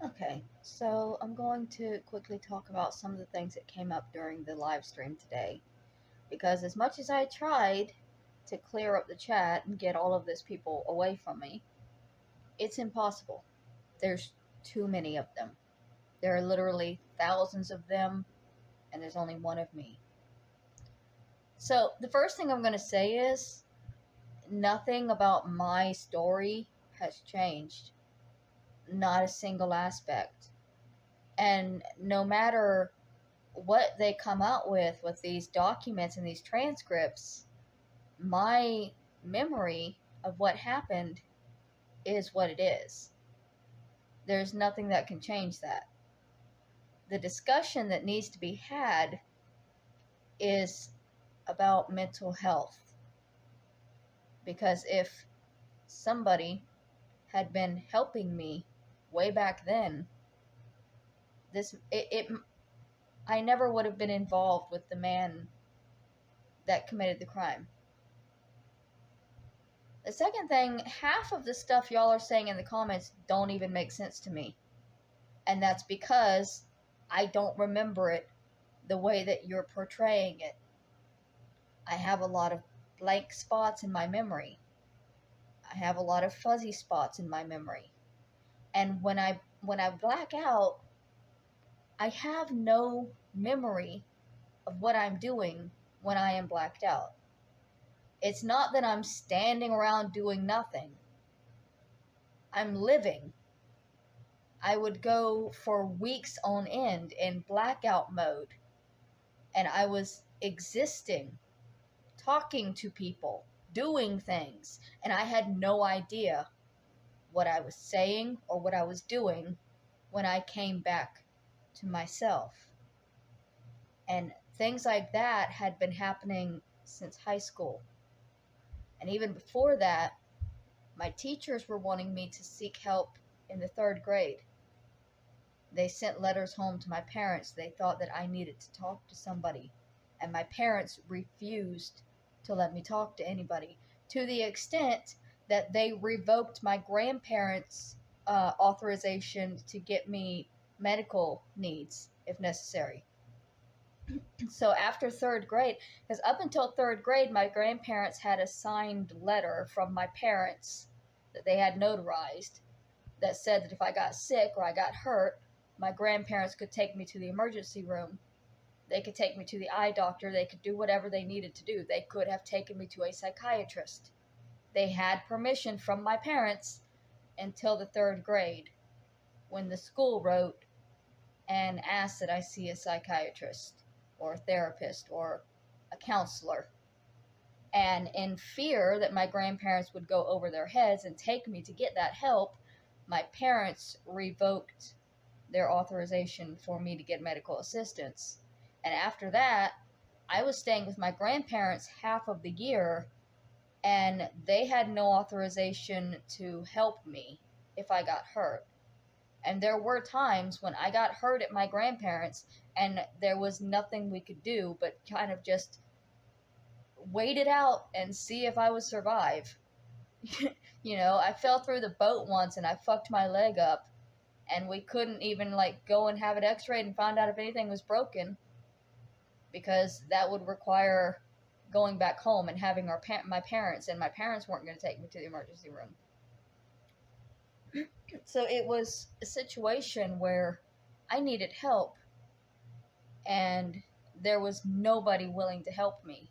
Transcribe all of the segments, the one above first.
Okay, so I'm going to quickly talk about some of the things that came up during the live stream today. Because as much as I tried to clear up the chat and get all of these people away from me, it's impossible. There's too many of them. There are literally thousands of them, and there's only one of me. So the first thing I'm going to say is nothing about my story has changed. Not a single aspect. And no matter what they come out with these documents and these transcripts, my memory of what happened is what it is. There's nothing that can change that. The discussion that needs to be had is about mental health. Because if somebody had been helping me way back then, I never would have been involved with the man that committed the crime. The second thing, half of the stuff y'all are saying in the comments don't even make sense to me. And that's because I don't remember it the way that you're portraying it. I have a lot of blank spots in my memory. I have a lot of fuzzy spots in my memory. And when I black out, I have no memory of what I'm doing when I am blacked out. It's not that I'm standing around doing nothing. I'm living. I would go for weeks on end in blackout mode, and I was existing, talking to people, doing things, and I had no idea what I was saying or what I was doing when I came back to myself. And things like that had been happening since high school. And even before that, my teachers were wanting me to seek help in the 3rd grade. They sent letters home to my parents. They thought that I needed to talk to somebody. And my parents refused to let me talk to anybody, to the extent that they revoked my grandparents' authorization to get me medical needs if necessary. So after 3rd grade, because up until 3rd grade, my grandparents had a signed letter from my parents that they had notarized that said that if I got sick or I got hurt, my grandparents could take me to the emergency room. They could take me to the eye doctor. They could do whatever they needed to do. They could have taken me to a psychiatrist. They had permission from my parents until the 3rd grade, when the school wrote and asked that I see a psychiatrist or a therapist or a counselor. And in fear that my grandparents would go over their heads and take me to get that help, my parents revoked their authorization for me to get medical assistance. And after that, I was staying with my grandparents half of the year, and they had no authorization to help me if I got hurt. And there were times when I got hurt at my grandparents, and there was nothing we could do but kind of just wait it out and see if I would survive. I fell through the boat once and I fucked my leg up, and we couldn't even go and have it x-rayed and find out if anything was broken, because that would require going back home and having my parents, and my parents weren't going to take me to the emergency room. So it was a situation where I needed help, and there was nobody willing to help me.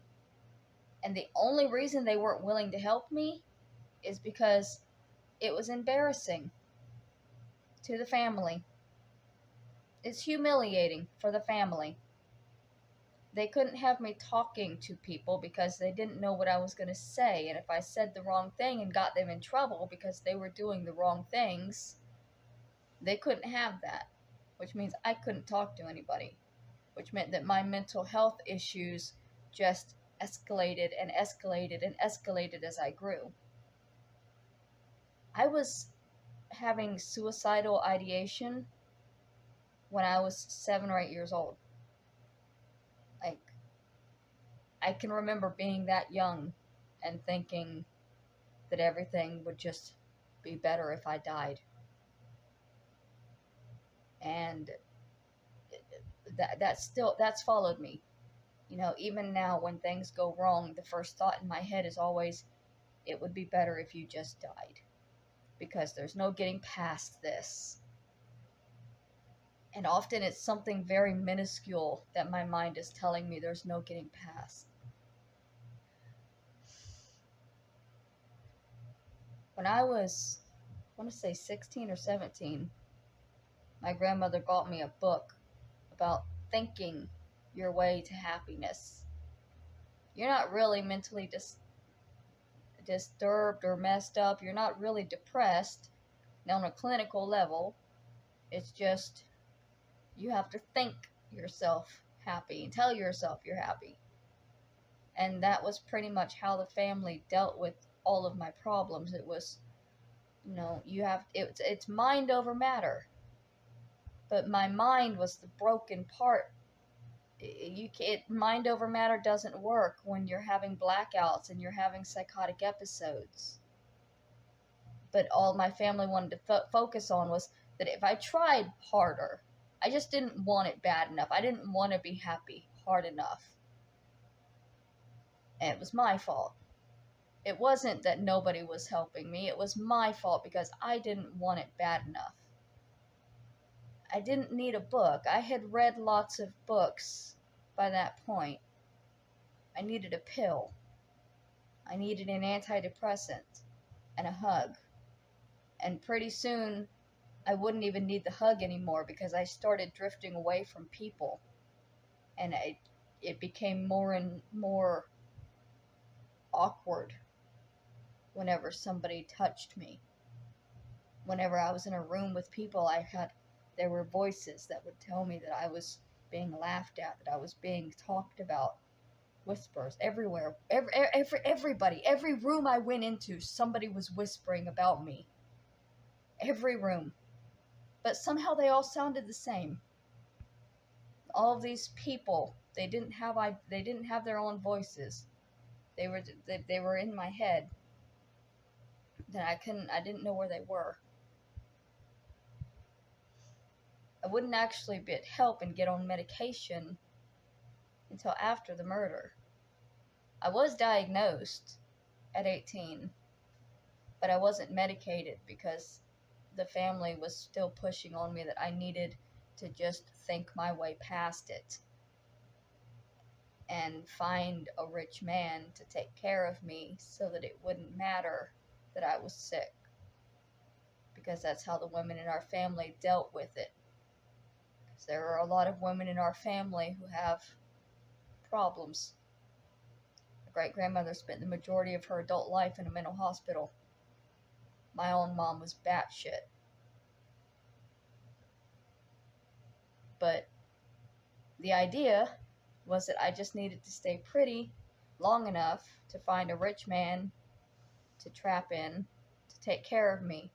And the only reason they weren't willing to help me is because it was embarrassing to the family. It's humiliating for the family. They couldn't have me talking to people because they didn't know what I was going to say. And if I said the wrong thing and got them in trouble because they were doing the wrong things, they couldn't have that, which means I couldn't talk to anybody, which meant that my mental health issues just escalated and escalated and escalated as I grew. I was having suicidal ideation when I was 7 or 8 years old. I can remember being that young and thinking that everything would just be better if I died. And that's followed me. You know, even now when things go wrong, the first thought in my head is always, it would be better if you just died, because there's no getting past this. And often it's something very minuscule that my mind is telling me there's no getting past. When I was, I want to say 16 or 17, my grandmother bought me a book about thinking your way to happiness. You're not really mentally disturbed or messed up. You're not really depressed on a clinical level. It's just you have to think yourself happy and tell yourself you're happy. And that was pretty much how the family dealt with all of my problems. It was, you know, it's mind over matter. But my mind was the broken part. Mind over matter doesn't work when you're having blackouts and you're having psychotic episodes. But all my family wanted to focus on was that if I tried harder, I just didn't want it bad enough. I didn't want to be happy hard enough. And it was my fault. It wasn't that nobody was helping me. It was my fault because I didn't want it bad enough. I didn't need a book. I had read lots of books by that point. I needed a pill. I needed an antidepressant and a hug. And pretty soon, I wouldn't even need the hug anymore because I started drifting away from people. And it became more and more awkward whenever somebody touched me. Whenever I was in a room with people, there were voices that would tell me that I was being laughed at, that I was being talked about. Whispers everywhere. Everybody, every room I went into, somebody was whispering about me. Every room. But somehow they all sounded the same. All of these people, they didn't have their own voices. They were in my head. That I didn't know where they were. I wouldn't actually get help and get on medication until after the murder. I was diagnosed at 18, but I wasn't medicated because the family was still pushing on me that I needed to just think my way past it and find a rich man to take care of me so that it wouldn't matter that I was sick, because that's how the women in our family dealt with it. Because there are a lot of women in our family who have problems. My great-grandmother spent the majority of her adult life in a mental hospital. My own mom was batshit. But the idea was that I just needed to stay pretty long enough to find a rich man to trap in to take care of me.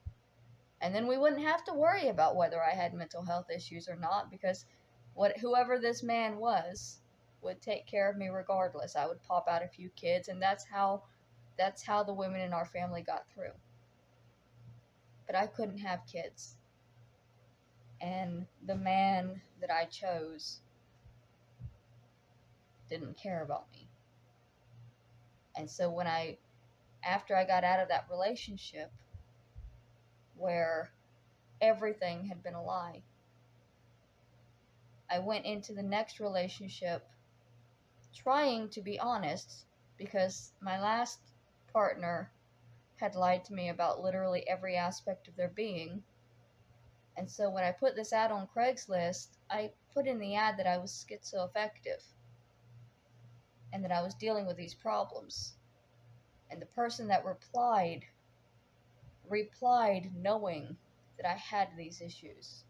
And then we wouldn't have to worry about whether I had mental health issues or not, because whoever this man was would take care of me regardless. I would pop out a few kids, and that's how the women in our family got through. But I couldn't have kids. And the man that I chose didn't care about me. And so after I got out of that relationship where everything had been a lie, I went into the next relationship trying to be honest, because my last partner had lied to me about literally every aspect of their being. And so when I put this ad on Craigslist, I put in the ad that I was schizoaffective and that I was dealing with these problems. And the person that replied knowing that I had these issues.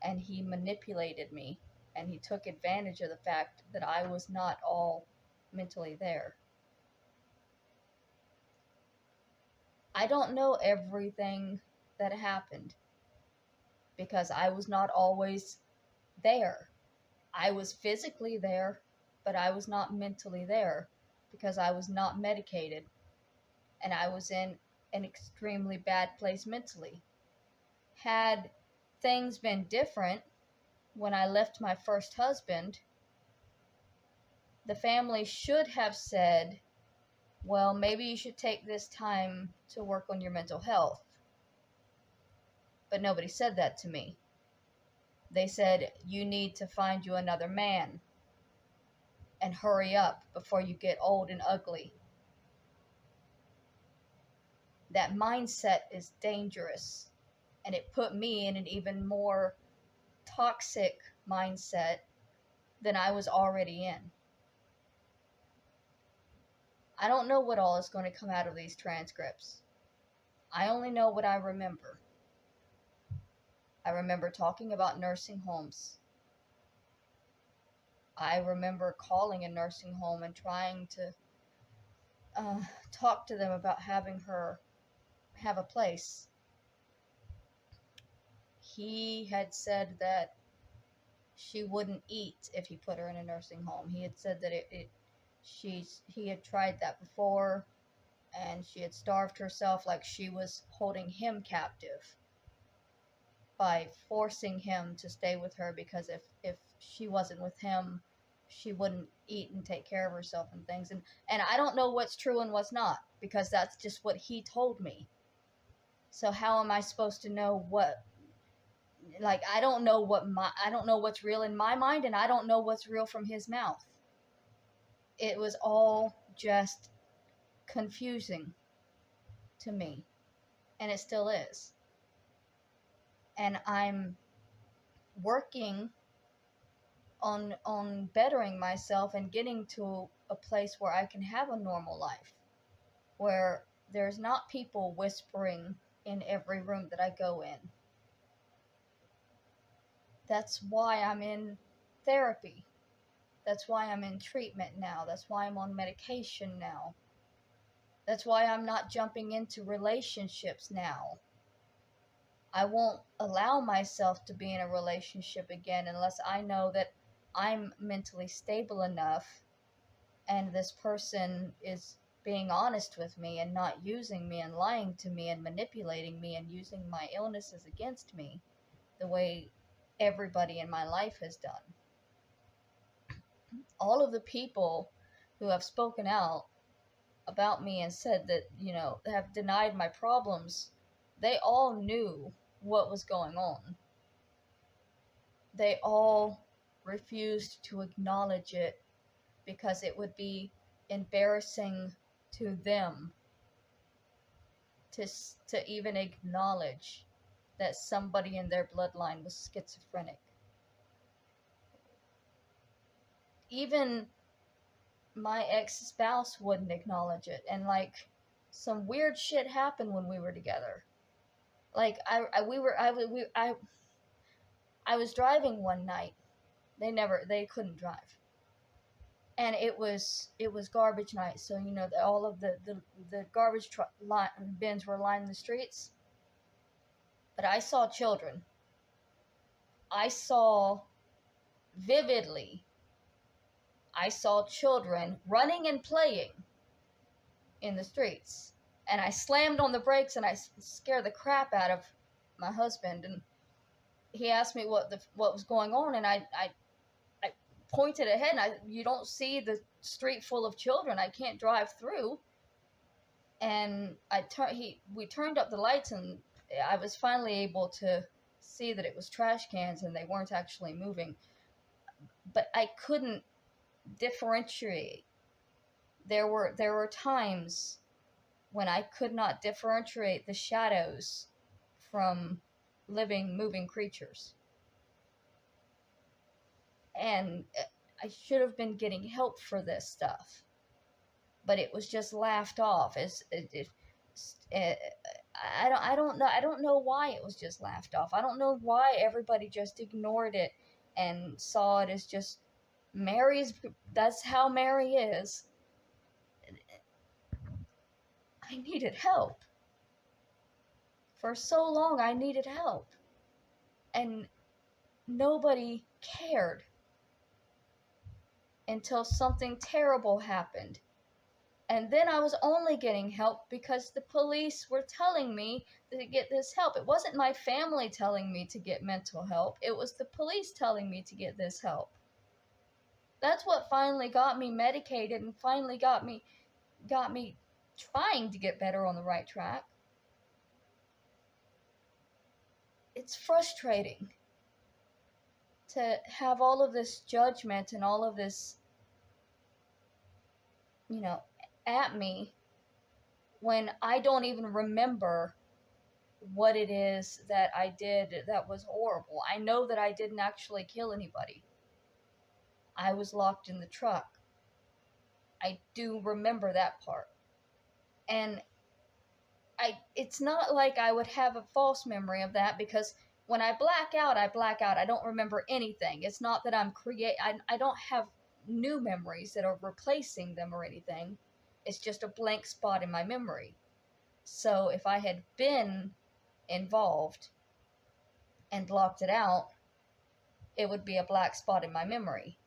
And he manipulated me, and he took advantage of the fact that I was not all mentally there. I don't know everything that happened, because I was not always there. I was physically there, but I was not mentally there, because I was not medicated, and I was in an extremely bad place mentally. Had things been different when I left my first husband, the family should have said, well, maybe you should take this time to work on your mental health. But nobody said that to me. They said, you need to find you another man and hurry up before you get old and ugly. That mindset is dangerous, and it put me in an even more toxic mindset than I was already in. I don't know what all is going to come out of these transcripts. I only know what I remember. I remember talking about nursing homes. I remember calling a nursing home and trying to talk to them about having her have a place. He had said that she wouldn't eat if he put her in a nursing home. He had said that he had tried that before, and she had starved herself like she was holding him captive by forcing him to stay with her, because if she wasn't with him, she wouldn't eat and take care of herself and things. And I don't know what's true and what's not, because that's just what he told me. So how am I supposed to know what, like, I don't know what's real in my mind, and I don't know what's real from his mouth. It was all just confusing to me, and it still is. And I'm working on bettering myself and getting to a place where I can have a normal life, where there's not people whispering in every room that I go in. That's why I'm in therapy. That's why I'm in treatment now. That's why I'm on medication now. That's why I'm not jumping into relationships now. I won't allow myself to be in a relationship again unless I know that I'm mentally stable enough and this person is being honest with me and not using me and lying to me and manipulating me and using my illnesses against me the way everybody in my life has done. All of the people who have spoken out about me and said that, have denied my problems, they all knew what was going on. They all refused to acknowledge it because it would be embarrassing to them to even acknowledge that somebody in their bloodline was schizophrenic. Even my ex-spouse wouldn't acknowledge it, and some weird shit happened when we were together. I was driving one night. They couldn't drive. And it was garbage night, so all of the garbage bins were lining the streets. But I saw children. I saw vividly. I saw children running and playing in the streets, and I slammed on the brakes and I scared the crap out of my husband. And he asked me what was going on, and I pointed ahead, and you don't see the street full of children. I can't drive through. And we turned up the lights, and I was finally able to see that it was trash cans and they weren't actually moving. But I couldn't differentiate. There were times when I could not differentiate the shadows from living, moving creatures. And I should have been getting help for this stuff, but it was just laughed off. I don't know why it was just laughed off. I don't know why everybody just ignored it and saw it as just that's how Mary is. I needed help. For so long, I needed help. And nobody cared until something terrible happened. And then I was only getting help because the police were telling me to get this help. It wasn't my family telling me to get mental help. It was the police telling me to get this help. That's what finally got me medicated and finally got me trying to get better on the right track. It's frustrating to have all of this judgment and all of this, at me when I don't even remember what it is that I did that was horrible. I know that I didn't actually kill anybody. I was locked in the truck. I do remember that part. And it's not like I would have a false memory of that, because when I black out, I black out. I don't remember anything. It's not that I don't have new memories that are replacing them or anything. It's just a blank spot in my memory. So if I had been involved and blocked it out, it would be a black spot in my memory.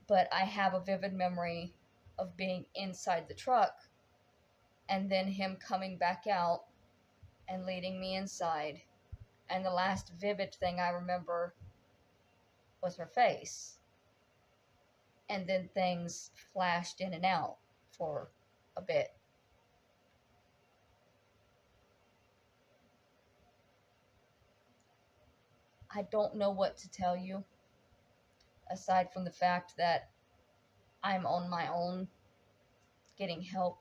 But I have a vivid memory of being inside the truck and then him coming back out and leading me inside. And the last vivid thing I remember was her face. And then things flashed in and out for a bit. I don't know what to tell you, aside from the fact that I'm on my own, getting help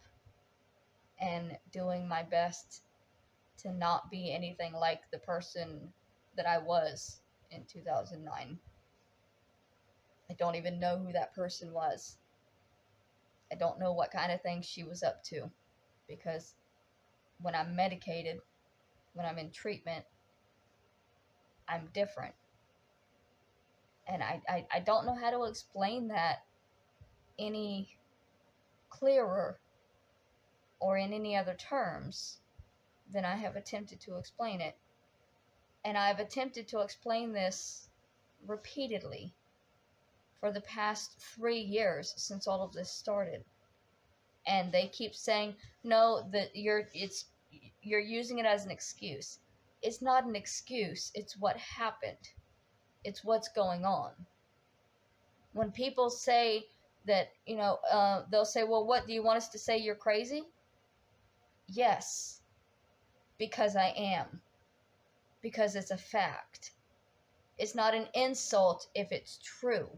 and doing my best to not be anything like the person that I was in 2009. I don't even know who that person was. I don't know what kind of things she was up to, because when I'm medicated, when I'm in treatment, I'm different. And I don't know how to explain that any clearer or in any other terms than I have attempted to explain it. And I've attempted to explain this repeatedly for the past 3 years since all of this started. And they keep saying, no, that you're using it as an excuse. It's not an excuse. It's what happened. It's what's going on. When people say that, they'll say, well, what, do you want us to say you're crazy? Yes, because I am. Because it's a fact. It's not an insult if it's true.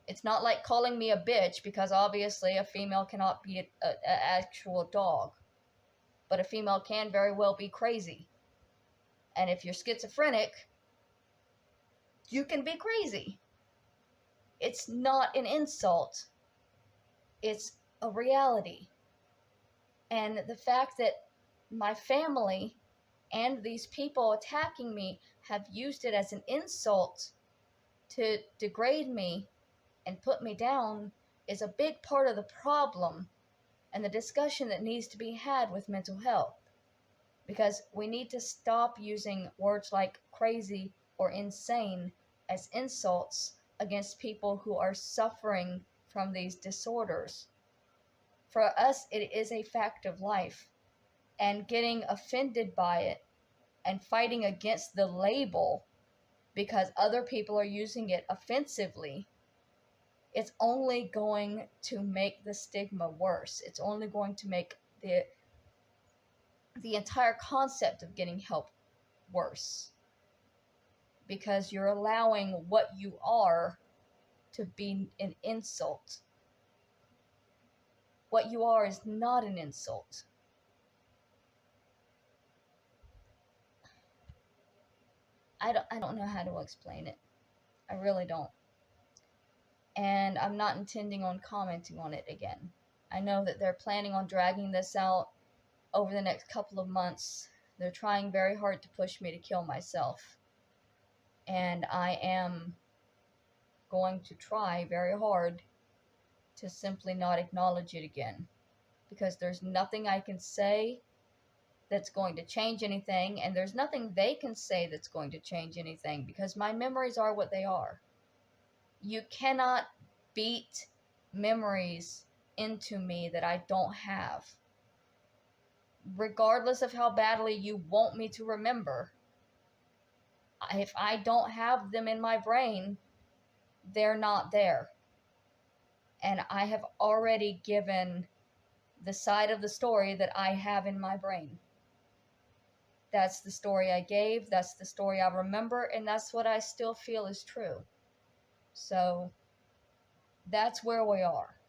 It's not like calling me a bitch, because obviously a female cannot be an actual dog. But a female can very well be crazy. And if you're schizophrenic, you can be crazy. It's not an insult. It's a reality. And the fact that my family and these people attacking me have used it as an insult to degrade me and put me down is a big part of the problem and the discussion that needs to be had with mental health. Because we need to stop using words like crazy or insane as insults against people who are suffering from these disorders. For us, it is a fact of life. And getting offended by it and fighting against the label because other people are using it offensively, it's only going to make the stigma worse. It's only going to make the entire concept of getting help worse. Because you're allowing what you are to be an insult. What you are is not an insult. I don't know how to explain it. I really don't. And I'm not intending on commenting on it again. I know that they're planning on dragging this out over the next couple of months. They're trying very hard to push me to kill myself. And I am going to try very hard to simply not acknowledge it again. Because there's nothing I can say that's going to change anything, and there's nothing they can say that's going to change anything, because my memories are what they are. You cannot beat memories into me that I don't have. Regardless of how badly you want me to remember, if I don't have them in my brain, they're not there. And I have already given the side of the story that I have in my brain. That's the story I gave, that's the story I remember, and that's what I still feel is true. So that's where we are.